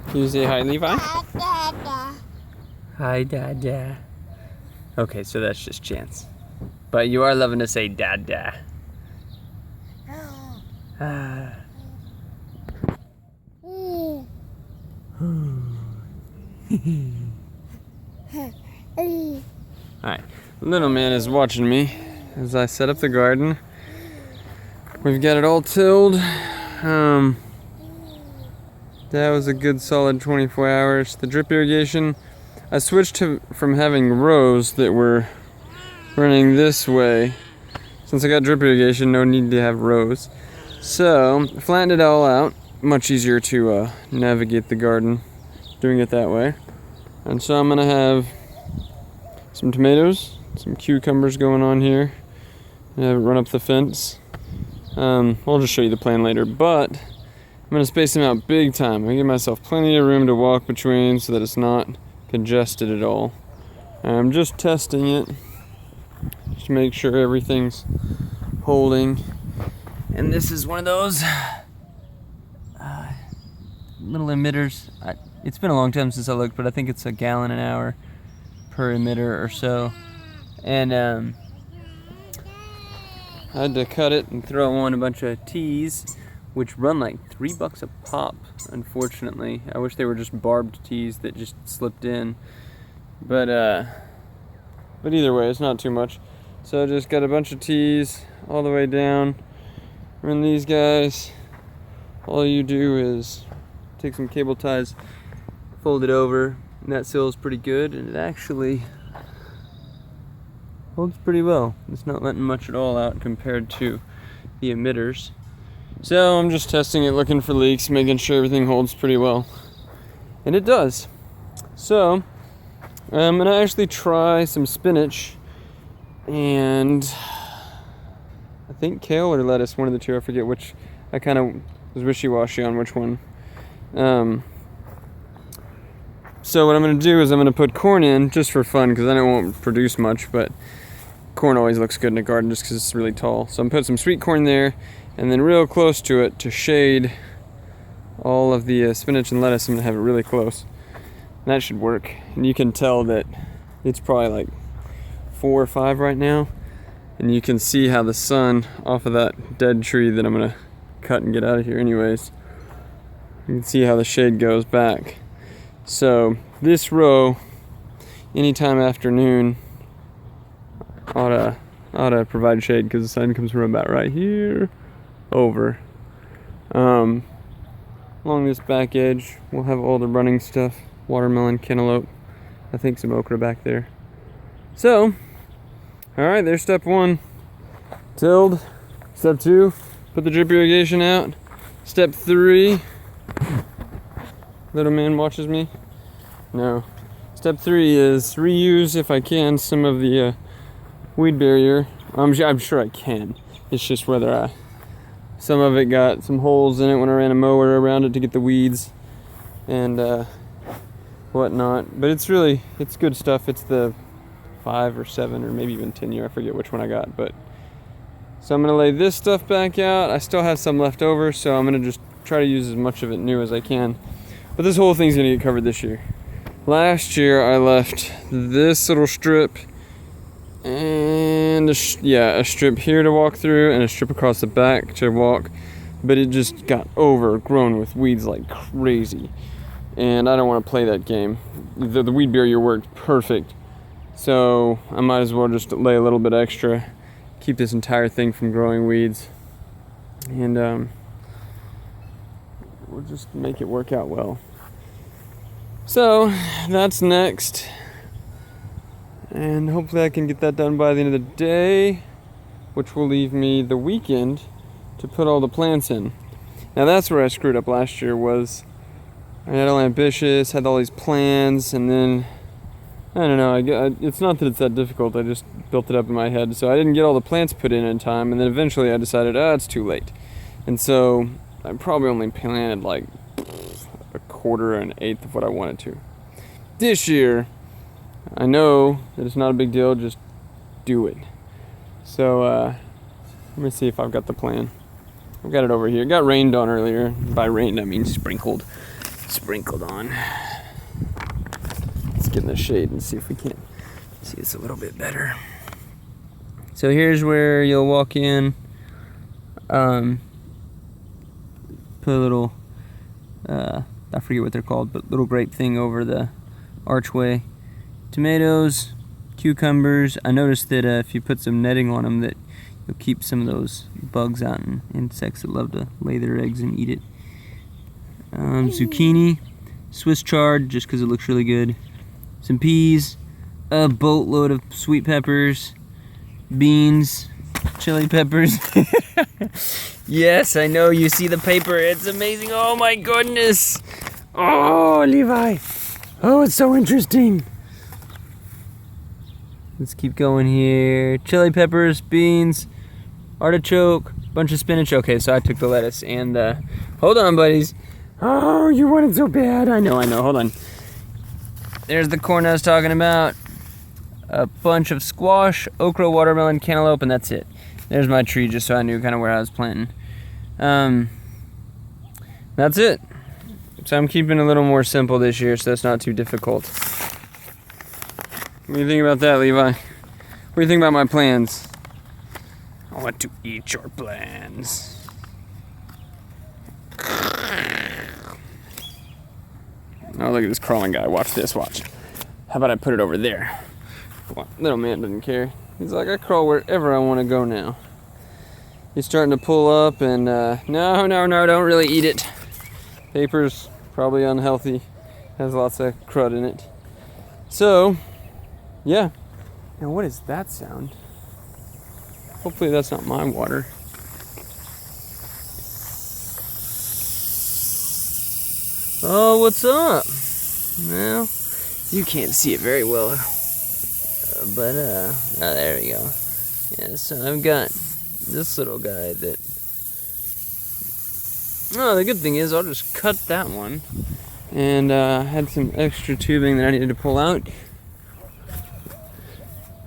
Can you say hi, Levi? Hi, Dada. Okay, so that's just Chance. But you are loving to say Dada. Ah. Alright, little man is watching me as I set up the garden. We've got it all tilled. That was a good solid 24 hours. The drip irrigation, I switched from having rows that were running this way. Since I got drip irrigation, no need to have rows. So, flattened it all out. Much easier to navigate the garden doing it that way. And so I'm gonna have some tomatoes, some cucumbers going on here. And have it run up the fence. I'll just show you the plan later, but I'm gonna space them out big time. I'm gonna give myself plenty of room to walk between so that it's not congested at all. I'm just testing it just to make sure everything's holding. And this is one of those little emitters. It's been a long time since I looked, but I think it's a gallon an hour per emitter or so. And I had to cut it and throw on a bunch of tees, which run like $3 a pop, unfortunately. I wish they were just barbed tees that just slipped in. But either way, it's not too much. So I just got a bunch of tees all the way down. Run these guys. All you do is take some cable ties, fold it over, and that seals pretty good, and it actually holds pretty well. It's not letting much at all out compared to the emitters. So I'm just testing it, looking for leaks, making sure everything holds pretty well. And it does. So I'm gonna actually try some spinach and I think kale or lettuce, one of the two, I forget which. I kind of was wishy-washy on which one. So what I'm gonna do is I'm gonna put corn in just for fun, because then it won't produce much, but corn always looks good in a garden just because it's really tall. So I'm putting some sweet corn there, and then real close to it to shade all of the spinach and lettuce. I'm gonna have it really close. And that should work. And you can tell that it's probably like 4 or 5 right now. And you can see how the sun off of that dead tree that I'm gonna cut and get out of here anyways. You can see how the shade goes back. So this row, anytime afternoon, ought to provide shade, because the sun comes from about right here over. Along this back edge, we'll have all the running stuff: watermelon, cantaloupe, I think some okra back there. So, all right, there's step 1, tilled. Step 2, put the drip irrigation out. Step 3, little man watches me. No. Step 3 is reuse, if I can, some of the weed barrier. I'm sure I can. It's just whether some of it got some holes in it when I ran a mower around it to get the weeds and whatnot. But it's good stuff. It's the 5 or 7 or maybe even 10 year. I forget which one I got. But so I'm gonna lay this stuff back out. I still have some left over, so I'm gonna just try to use as much of it new as I can. But this whole thing's gonna get covered this year. Last year I left this little strip and a strip here to walk through and a strip across the back to walk, but it just got overgrown with weeds like crazy, and I don't want to play that game. The weed barrier worked perfect, so I might as well just lay a little bit extra, keep this entire thing from growing weeds, and we'll just make it work out well. So that's next, and hopefully I can get that done by the end of the day, which will leave me the weekend to put all the plants in. Now that's where I screwed up last year. Was I got all ambitious, had all these plans, and then I don't know, it's not that it's that difficult, I just built it up in my head. So I didn't get all the plants put in time, and then eventually I decided, it's too late. And so I probably only planted like a quarter or an eighth of what I wanted to. This year, I know that it's not a big deal, just do it. So let me see if I've got the plan. I've got it over here. It got rained on earlier. By rained I mean sprinkled. sprinkled on. Let's get in the shade and see if we can't see this a little bit better. So here's where you'll walk in. Put a little, I forget what they're called, but little grape thing over the archway. Tomatoes, cucumbers. I noticed that if you put some netting on them, that you'll keep some of those bugs out and insects that love to lay their eggs and eat it. Zucchini, Swiss chard, just because it looks really good. Some peas, a boatload of sweet peppers, beans, chili peppers. Yes, I know, you see the paper, it's amazing. Oh my goodness. Oh, Levi. Oh, it's so interesting. Let's keep going here. Chili peppers, beans, artichoke, bunch of spinach. Okay, so I took the lettuce and hold on, buddies. Oh, you want it so bad. I know, hold on. There's the corn I was talking about. A bunch of squash, okra, watermelon, cantaloupe, and that's it. There's my tree, just so I knew kind of where I was planting. That's it. So I'm keeping it a little more simple this year, so it's not too difficult. What do you think about that, Levi? What do you think about my plans? I want to eat your plans. Oh, look at this crawling guy. Watch this, watch. How about I put it over there? Little man doesn't care. He's like, I crawl wherever I want to go now. He's starting to pull up and no, don't really eat it. Paper's probably unhealthy. Has lots of crud in it. So, yeah. Now what is that sound? Hopefully that's not my water. Oh, what's up? Well, you can't see it very well. But oh, there we go. Yeah, so I've got this little guy that... Oh, the good thing is I'll just cut that one. And I had some extra tubing that I needed to pull out.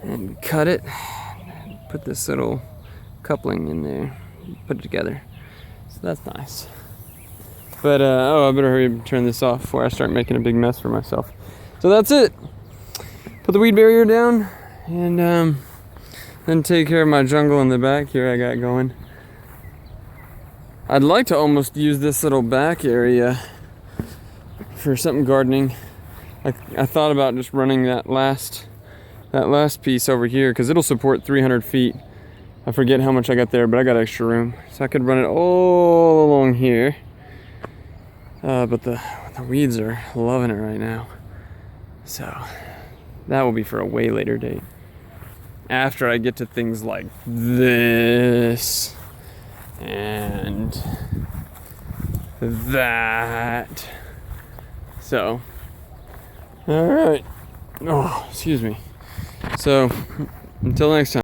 And cut it. Put this little coupling in there. Put it together. So that's nice. But, oh, I better hurry and turn this off before I start making a big mess for myself. So that's it. Put the weed barrier down and then take care of my jungle in the back here I got going. I'd like to almost use this little back area for something gardening. I thought about just running that last piece over here because it'll support 300 feet. I forget how much I got there, but I got extra room. So I could run it all along here. But the weeds are loving it right now. So that will be for a way later date. After I get to things like this and that. So, all right. Oh, excuse me. So, until next time.